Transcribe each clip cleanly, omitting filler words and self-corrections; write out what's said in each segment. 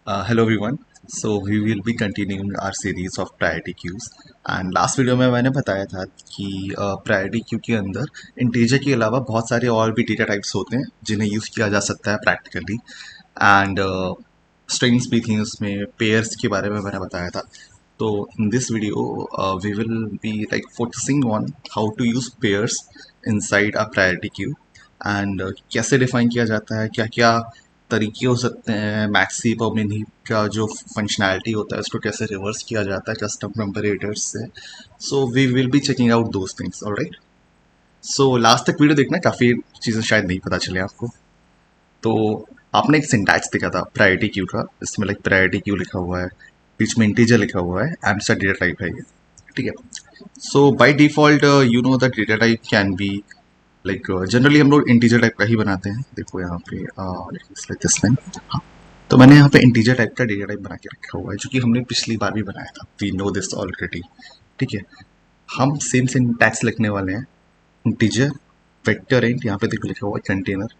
Hello everyone. So we will be continuing our series of priority queues and last video में मैंने बताया था कि प्रायोरिटी क्यू के अंदर इंटीजर के अलावा बहुत सारे और भी डेटा टाइप्स होते हैं जिन्हें यूज़ किया जा सकता है प्रैक्टिकली एंड स्ट्रिंग्स भी थी उसमें पेयर्स के बारे में मैंने बताया था. तो in this video we will be like focusing on how to use pairs inside a priority queue and कैसे डिफाइन किया जाता है, क्या क्या तरीके हो सकते हैं, मैक्सिप और मिनहीप का जो फंक्शनैलिटी होता है उसको कैसे रिवर्स किया जाता है कस्टम कंपेरेटर्स से. So we will be checking out those things. Alright. So last तक वीडियो देखना, काफ़ी चीज़ें शायद नहीं पता चले आपको. तो आपने एक सिंटैक्स देखा था प्रायोरिटी क्यू का, इसमें लाइक प्रायोरिटी क्यू लिखा हुआ है, बीच में इंटीजर लिखा हुआ है एंड सा डेटा टाइप है ये. ठीक है. So by default you know the data type can be like generally हम लोग इंटीजर टाइप का ही बनाते हैं. देखो यहाँ पे हाँ, तो मैंने यहाँ पे इंटीजर टाइप का डेटा टाइप बना के रखा हुआ है जो कि हमने पिछली बार भी बनाया था. We know this already. ठीक है. हम सेम सिंटैक्स लिखने वाले हैं. इंटीजर वेक्टर इंट, यहाँ पे देखो लिखा हुआ है container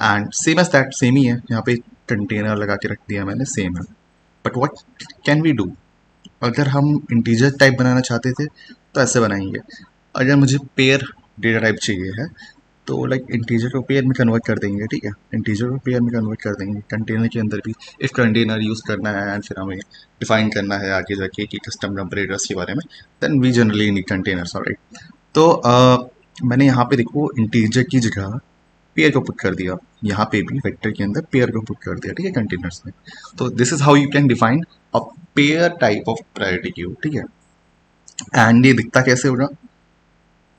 and same as that, same ही है. यहाँ पे कंटेनर लगा के रख दिया मैंने, सेम है. But what can we do? अगर हम इंटीजर टाइप बनाना चाहते थे तो ऐसे बनाएंगे. अगर मुझे पेयर डेटा टाइप चाहिए है तो लाइक इंटीजर को पेयर में कन्वर्ट कर देंगे. ठीक है. इंटीजर को पेयर में कन्वर्ट कर देंगे कंटेनर के अंदर भी. इफ कंटेनर यूज़ करना है एंड फिर हमें डिफाइन करना है आगे जाके कि कस्टम कंपेरेटर्स के बारे में, then we generally need containers. Alright. तो मैंने यहाँ पे देखो इंटीजर की जगह पेयर को पुट कर दिया. यहाँ पे भी वेक्टर के अंदर पेयर को पुट कर दिया. ठीक है. कंटेनर्स में. तो this is how you can define a pair type of priority queue. ठीक है. एंड ये दिखता कैसे होगा?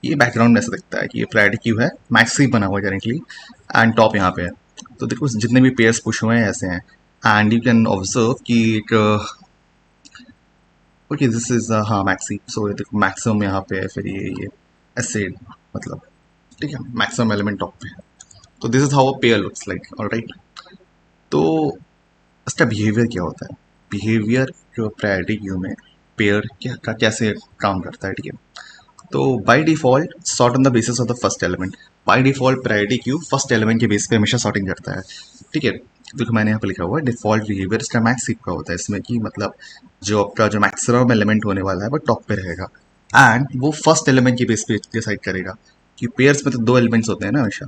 ये बैकग्राउंड में ऐसा दिखता है कि ये प्रायोरिटी क्यू है, मैक्स ही बना हुआ है करेंटली एंड टॉप यहाँ पे है. तो देखो जितने भी पेयर्स पुश हुए हैं ऐसे हैं एंड यू कैन ऑब्जर्व कि एक ओके दिस इज हाँ मैक्सी. सो ये देखो मैक्सिमम यहाँ पे है, फिर ये ऐसे मतलब. ठीक है. मैक्सिमम एलिमेंट टॉप पे है. तो this is how a pair looks like. Alright. तो इसका बिहेवियर क्या होता है? बिहेवियर जो प्रायोरिटी क्यू में पेयर का कैसे काम करता है. ठीक है. तो by default sort on the basis of the first element. By default priority queue first element के बेस पे हमेशा सॉर्टिंग करता है. ठीक है. देखो मैंने यहाँ पे लिखा हुआ है डिफॉल्ट बिहेवियर इसका मैक्स हीप का होता है. इसमें कि मतलब जो आपका जो मैक्सिमम एलिमेंट होने वाला है वो टॉप पे रहेगा एंड वो फर्स्ट एलिमेंट के बेस पे डिसाइड करेगा कि पेयर्स में तो दो एलिमेंट्स होते हैं ना हमेशा.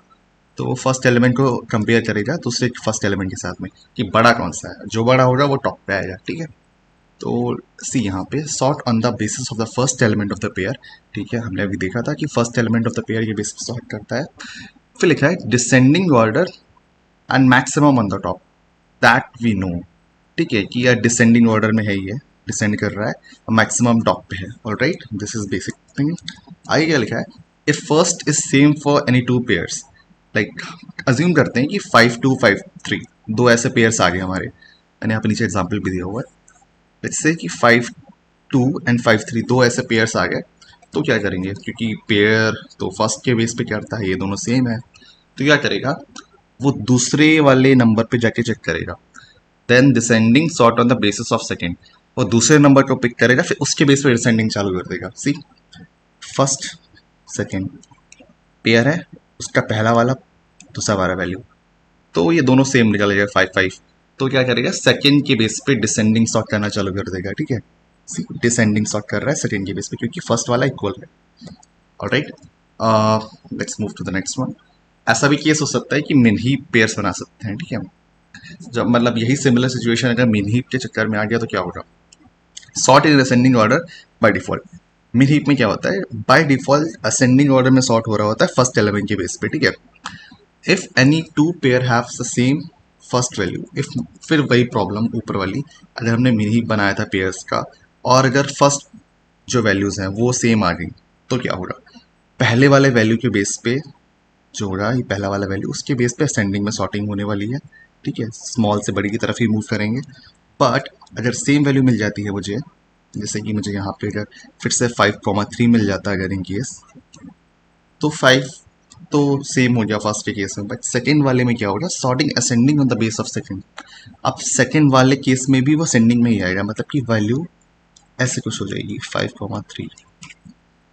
तो वो फर्स्ट एलिमेंट को कंपेयर करेगा दूसरे फर्स्ट एलिमेंट के साथ में कि बड़ा कौन सा है. जो बड़ा होगा वो टॉप पे आएगा. ठीक है. तो सी यहाँ पे sort on the basis of the first element of the pair. ठीक है. हमने अभी देखा था कि first element of the pair के बेसिस पे सॉर्ट करता है. फिर लिखा है descending order and maximum on the top. That we know. ठीक है कि यार डिसेंडिंग ऑर्डर में है, ये डिसेंड कर रहा है, मैक्सिमम टॉप पे है. Alright. This is basic thing. आगे क्या लिखा है? If first is same for any two pairs. Like assume करते हैं कि 5 2 5 3 दो ऐसे पेयर्स आ गए हमारे. मैंने यहाँ पे नीचे एग्जाम्पल भी दिया हुआ है. लेट्स से कि 5 2 and 5 3 दो ऐसे पेयर्स आ गए. तो क्या करेंगे? क्योंकि पेयर तो फर्स्ट के बेस पे करता है, ये दोनों सेम है. तो क्या करेगा? वो दूसरे वाले नंबर पे जाके चेक करेगा. Then descending sort on the basis of second. वो दूसरे नंबर को पिक करेगा, फिर उसके बेस पे डिसेंडिंग चालू कर देगा. सी, फर्स्ट सेकेंड पेयर है, उसका पहला वाला दूसरा वाला वैल्यू, तो ये दोनों सेम निकलेगा 5 5. तो क्या करेगा? सेकेंड के बेस पे डिसेंडिंग सॉर्ट करना चालू कर देगा. ठीक है. डिसेंडिंग सॉर्ट कर रहा है सेकेंड के बेस पे क्योंकि फर्स्ट वाला इक्वल है. Alright. Let's move to the next one. ऐसा भी केस हो सकता है कि मिन ही पेयर्स बना सकते हैं. ठीक है. जब मतलब यही सिमिलर सिचुएशन अगर मिन हीप के चक्कर में आ गया तो क्या होगा? Sort in ascending order by default. मिन हीप में क्या होता है? बाय डिफॉल्ट असेंडिंग ऑर्डर में सॉर्ट हो रहा होता है फर्स्ट एलिमेंट के बेस पे. ठीक है. If any two pair have the same first value. If फिर वही प्रॉब्लम ऊपर वाली, अगर हमने मिन हीप बनाया था पेयर्स का और अगर फर्स्ट जो वैल्यूज हैं वो सेम आ गई तो क्या होगा? पहले वाले वैल्यू के बेस पे जो होगा, ये पहला वाला वैल्यू उसके बेस पे असेंडिंग में सॉर्टिंग होने वाली है. ठीक है. स्मॉल से बड़ी की तरफ ही मूव करेंगे. बट अगर सेम वैल्यू मिल जाती है मुझे, जैसे कि मुझे यहाँ पे अगर फिर से 5 3 मिल जाता है अगर इन केस, तो 5 तो सेम हो गया फर्स्ट के केस में. बट सेकेंड वाले में क्या होगा? Sorting ascending on the base of second. अब सेकेंड वाले केस में भी वो असेंडिंग में ही आएगा, मतलब कि वैल्यू ऐसे कुछ हो जाएगी 5 3.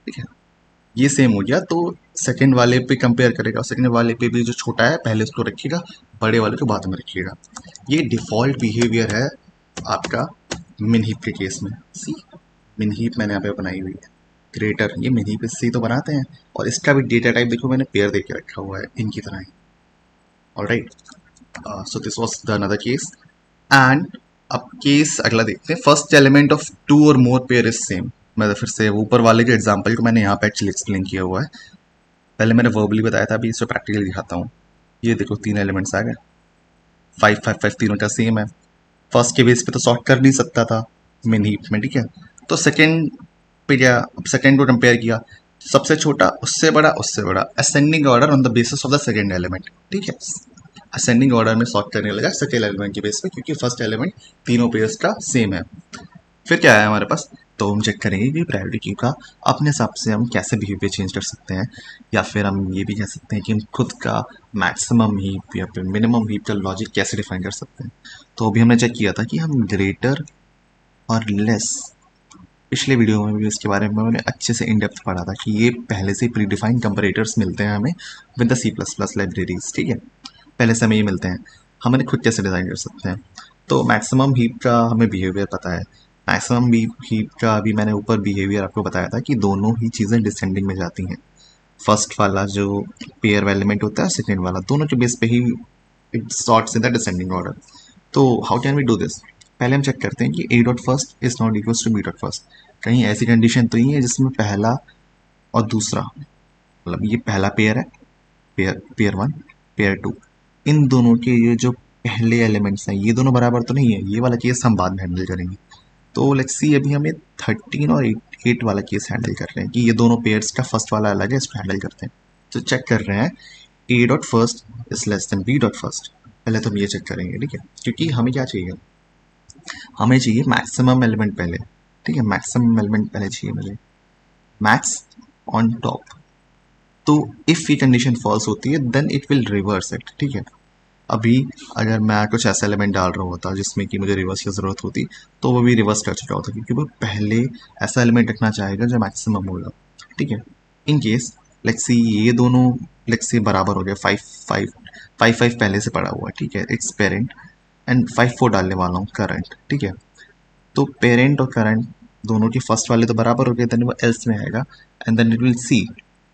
ठीक है. ये सेम हो गया तो सेकेंड वाले पे कंपेयर करेगा. सेकेंड वाले पे भी जो छोटा है पहले उसको रखिएगा, बड़े वाले को बाद में रखिएगा. ये डिफ़ॉल्ट बिहेवियर है आपका मिन हीप के केस में, सी मिन हीप मैंने यहाँ पे बनाई हुई है, ग्रेटर ये मिन हीप इससे ही तो बनाते हैं, और इसका भी डेटा टाइप देखो मैंने पेयर दे के रखा हुआ है इनकी तरह ही। Alright, so this was the another case. And अब केस अगला देखते हैं, फर्स्ट एलिमेंट ऑफ टू और मोर पेयर इज सेम। मैं फिर से ऊपर वाले के एग्जांपल को मैंने यहाँ पे एक्चुअली एक्सप्लेन किया हुआ है, पहले मैंने वर्बली बताया था, अभी इसे प्रैक्टिकली दिखाता हूँ। ये देखो तीन एलिमेंट्स आ गए, 5 5 5 तीनों का सेम है। फर्स्ट के बेस पे तो सॉर्ट कर नहीं सकता था मिन हीप में, ठीक है। तो सेकंड पे गया, अब सेकंड को कंपेयर किया, सबसे छोटा उससे बड़ा ascending order on the basis of the second element, ठीक है। असेंडिंग ऑर्डर में सॉर्ट करने लगा सेकंड एलिमेंट के बेस पे, क्योंकि फर्स्ट एलिमेंट तीनों पेयर्स का सेम है। फिर क्या है हमारे पास, तो हम चेक करेंगे कि प्रायोरिटी क्यू का अपने हिसाब से हम कैसे बिहेवियर चेंज कर सकते हैं, या फिर हम ये भी कह सकते हैं कि हम खुद का मैक्सिमम हीप या फिर मिनिमम हीप का लॉजिक कैसे डिफाइन कर सकते हैं। तो अभी हमने चेक किया था कि हम ग्रेटर और लेस, पिछले वीडियो में भी इसके बारे में मैंने अच्छे से इन डेप्थ पढ़ा था कि ये पहले से प्री डिफाइंड कंपैरेटर्स मिलते हैं हमें विद द C++ लाइब्रेरीज, ठीक है। पहले से हमें ये मिलते हैं, हम इन्हें खुद कैसे डिज़ाइन कर सकते हैं। तो मैक्सिमम हीप का हमें बिहेवियर पता है, मैक्सिमम हीप का अभी मैंने ऊपर बिहेवियर आपको बताया था कि दोनों ही चीज़ें डिसेंडिंग में जाती हैं। फर्स्ट वाला जो पेयर एलिमेंट होता है, सेकेंड वाला, दोनों के बेस पे ही it sorts in the descending order. तो how can we do this, पहले हम चेक करते हैं कि A dot first is not equals to B dot first. कहीं ऐसी कंडीशन तो नहीं है जिसमें पहला और दूसरा, मतलब ये पहला पेयर है, pair pair one, pair two, इन दोनों के ये जो पहले एलिमेंट्स हैं ये दोनों बराबर तो नहीं है, ये वाला केस हम बाद में हैंडल करेंगे। तो लेट्स सी अभी हमें 13 और 8 वाला केस हैंडल कर रहे हैं कि ये दोनों पेयर्स का फर्स्ट वाला अलग है, इसको हैंडल करते हैं। तो चेक कर रहे हैं A dot first is less than B dot first, पहले तो हम ये चेक करेंगे, ठीक है। क्योंकि हमें क्या चाहिए, हमें चाहिए मैक्सिमम एलिमेंट पहले, ठीक है, मैक्सिमम एलिमेंट पहले चाहिए मुझे, मैक्स ऑन टॉप। तो इफ ये कंडीशन फॉल्स होती है then it will reverse it, ठीक है। अभी अगर मैं कुछ ऐसा एलिमेंट डाल रहा होता जिसमें कि मुझे रिवर्स की ज़रूरत होती, तो वो भी रिवर्स कर चुका होता, क्योंकि वो पहले ऐसा एलिमेंट रखना चाहेगा जो मैक्सिमम होगा, ठीक है। इन केस लेट्स सी ये दोनों लेट्स सी बराबर हो गया, 5 5 पहले से पड़ा हुआ है, ठीक है, इट्स पेरेंट, एंड 5 4 डालने वाला हूँ करंट, ठीक है। तो पेरेंट और करंट दोनों के फर्स्ट वाले तो बराबर हो गए, देन वो एल्स में आएगा, and then it will see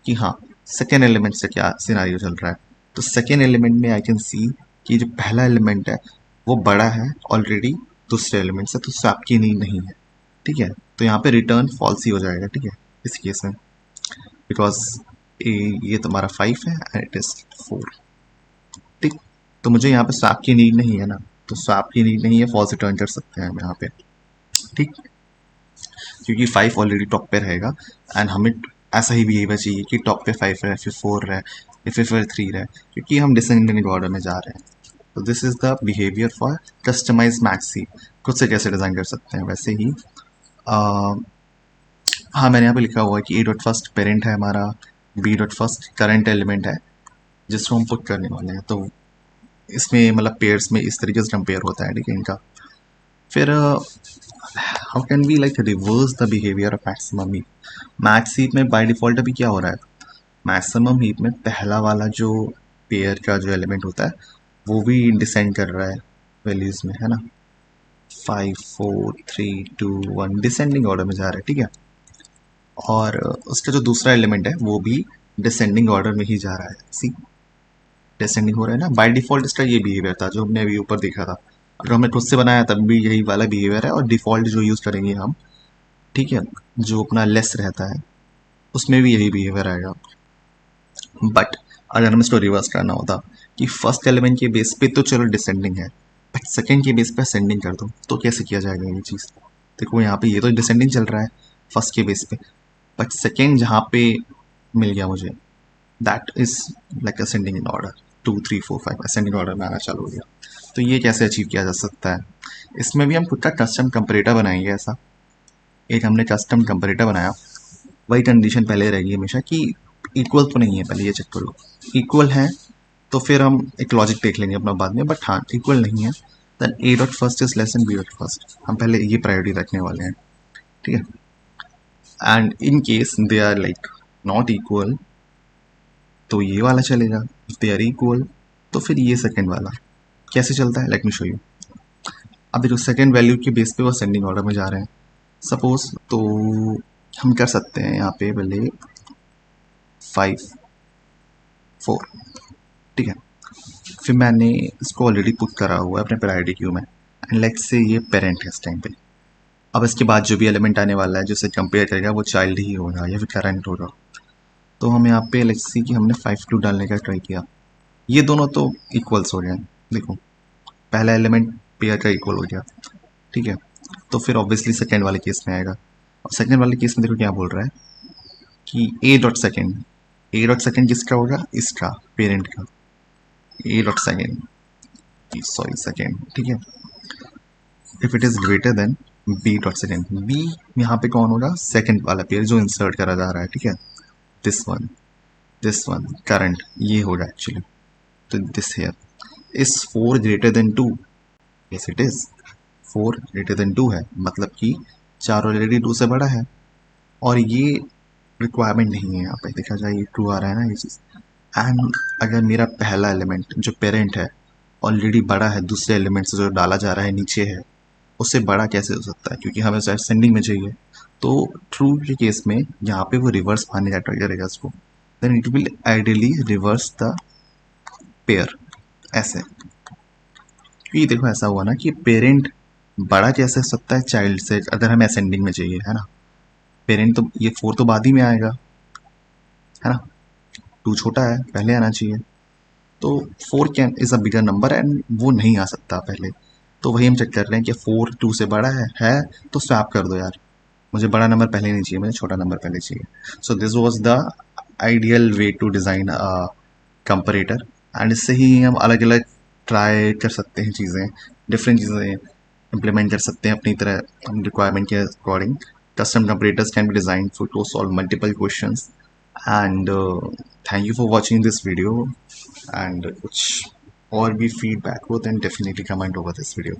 कि हाँ सेकेंड एलिमेंट से क्या सिनारियो चल रहा है। तो सेकेंड एलिमेंट में आई कैन सी कि जो पहला एलिमेंट है वो बड़ा है ऑलरेडी दूसरे एलिमेंट से, तो स्वैप की नीड नहीं है, ठीक है। तो यहाँ पे रिटर्न फॉल्स ही हो जाएगा, ठीक है, इस केस में, बिकॉज ये तुम्हारा 5 है एंड इट इज 4, ठीक। तो मुझे यहाँ पे स्वैप की नीड नहीं है ना, तो स्वैप की नीड नहीं है, फॉल्स रिटर्न कर सकते हैं हम यहाँ पे, ठीक। क्योंकि 5 ऑलरेडी टॉप पे रहेगा, एंड हमें ऐसा ही बिहेवियर चाहिए कि टॉप पे 5 रहे, फिर 4 रहे, फिर 3 रहे, क्योंकि हम डिसेंडिंग ऑर्डर में जा रहे हैं। तो this is the behaviour for customise maxi, खुद से कैसे डिज़ाइन कर सकते हैं वैसे ही। हाँ मैंने यहाँ पे लिखा हुआ है कि ए डॉट फर्स्ट पेरेंट है हमारा, B dot first current element है जिसको हम पुट करने वाले हैं। तो इसमें मतलब पेयर्स में इस तरीके से कंपेयर होता है, ठीक है, इनका। फिर how can we like reverse the behaviour of maximum heap. Max heap में बाय डिफॉल्ट अभी क्या हो रहा है, मैक्सिमम हीप में पहला वाला जो पेयर का जो एलिमेंट होता है वो भी डिसेंड कर रहा है वैल्यूज में, है ना, 5 4 3 2 1 डिसेंडिंग ऑर्डर में जा रहा है, ठीक है। और उसका जो दूसरा एलिमेंट है वो भी डिसेंडिंग ऑर्डर में ही जा रहा है, सी डिसेंडिंग हो रहा है ना। बाय डिफॉल्ट इसका ये बिहेवियर था जो हमने अभी ऊपर देखा था, अगर हमने खुद से बनाया तब भी यही वाला बिहेवियर है, और डिफॉल्ट जो यूज़ करेंगे हम, ठीक है, जो अपना लेस रहता है उसमें भी यही बिहेवियर आएगा। बट अगर हम इसको रिवर्स करना होता कि फर्स्ट एलिमेंट के बेस पे तो चलो डिसेंडिंग है, बट सेकेंड के बेस पे असेंडिंग कर दो, तो कैसे किया जाएगा ये चीज़। देखो यहाँ पे ये तो डिसेंडिंग चल रहा है फर्स्ट के बेस पे, बट सेकेंड जहाँ पे मिल गया मुझे that is like ascending in order, 2 3 4 5 ascending order में आना चालू हो गया। तो ये कैसे अचीव किया जा सकता है, इसमें भी हम खुद का कस्टम कंपरेटर बनाएंगे। ऐसा एक हमने कस्टम कंपरेटर बनाया, वही कंडीशन पहले रहेगी हमेशा कि इक्वल तो नहीं है, पहले ये चेक कर लो, इक्वल है तो फिर हम एक लॉजिक देख लेंगे अपना बाद में, बट हाँ इक्वल नहीं है then A dot first is less than B dot first, हम पहले ये प्रायोरिटी रखने वाले हैं, ठीक है। And in case they are like not equal तो ये वाला चलेगा, इफ दे आर इक्वल तो फिर ये सेकेंड वाला। कैसे चलता है, लेट मी शो यू। अब देखो सेकेंड वैल्यू के बेस पे वो असेंडिंग ऑर्डर में जा रहे हैं सपोज। तो हम कर सकते हैं यहाँ पे पहले 5 4, ठीक है। फिर मैंने इसको ऑलरेडी पुट करा हुआ है अपने प्रायोरिटी क्यू में, एंड लेट्स से ये पेरेंट है इस टाइम पे। अब इसके बाद जो भी एलिमेंट आने वाला है जो इसे कंपेयर करेगा वो चाइल्ड ही होगा या फिर करंट होगा। तो हम यहाँ पे लेट्स सी कि हमने 5 2 डालने का ट्राई किया, ये दोनों तो इक्वल्स हो गए। देखो पहला एलिमेंट पेयर का इक्वल हो गया, ठीक है। तो फिर ऑब्वियसली सेकेंड वाले केस में आएगा। और सेकेंड वाले केस में देखो क्या बोल रहा है कि ए डॉट सेकेंड किसका होगा, इसका पेरेंट का। A dot second, sorry second, ठीक है। If it is greater than B dot second, B यहाँ पे कौन होगा, सेकेंड वाला पेयर जो इंसर्ट करा जा रहा है, ठीक है। दिस वन करंट ये होगा एक्चुअली। तो this here is 4 greater than 2, yes it is 4 greater than 2 है, मतलब कि 4 ऑलरेडी 2 से बड़ा है। और ये रिक्वायरमेंट नहीं है, यहाँ पे देखा जाए ये ट्रू आ रहा है ना ये चीज़। एंड अगर मेरा पहला एलिमेंट जो पेरेंट है ऑलरेडी बड़ा है दूसरे एलिमेंट से जो डाला जा रहा है नीचे है, उससे बड़ा कैसे हो सकता है, क्योंकि हमें असेंडिंग में चाहिए। तो ट्रू के केस में यहाँ पे वो रिवर्स मारने का ट्राई करेगा इसको, then it will ideally reverse the pair ऐसे। क्योंकि देखो ऐसा हुआ ना कि पेरेंट बड़ा कैसे हो सकता है चाइल्ड से अगर हमें असेंडिंग में चाहिए, है ना। पेरेंट तो ये 4 तो बाद ही में आएगा, है ना। 2 छोटा है, पहले आना चाहिए। तो 4 can is a bigger number and वो नहीं आ सकता पहले। तो वही हम चेक कर रहे हैं कि 4 2 से बड़ा है तो स्वैप कर दो यार, मुझे बड़ा नंबर पहले नहीं चाहिए, मुझे छोटा नंबर पहले चाहिए। So this was the ideal way to design comparator. And इससे ही हम अलग अलग ट्राई कर सकते हैं चीज़ें, डिफरेंट चीज़ें इम्प्लीमेंट कर सकते हैं अपनी तरह रिक्वायरमेंट के according. Custom comparators can be design for to solve multiple questions. And thank you for watching this video. And कुछ और भी फीडबैक हो then definitely comment over this video.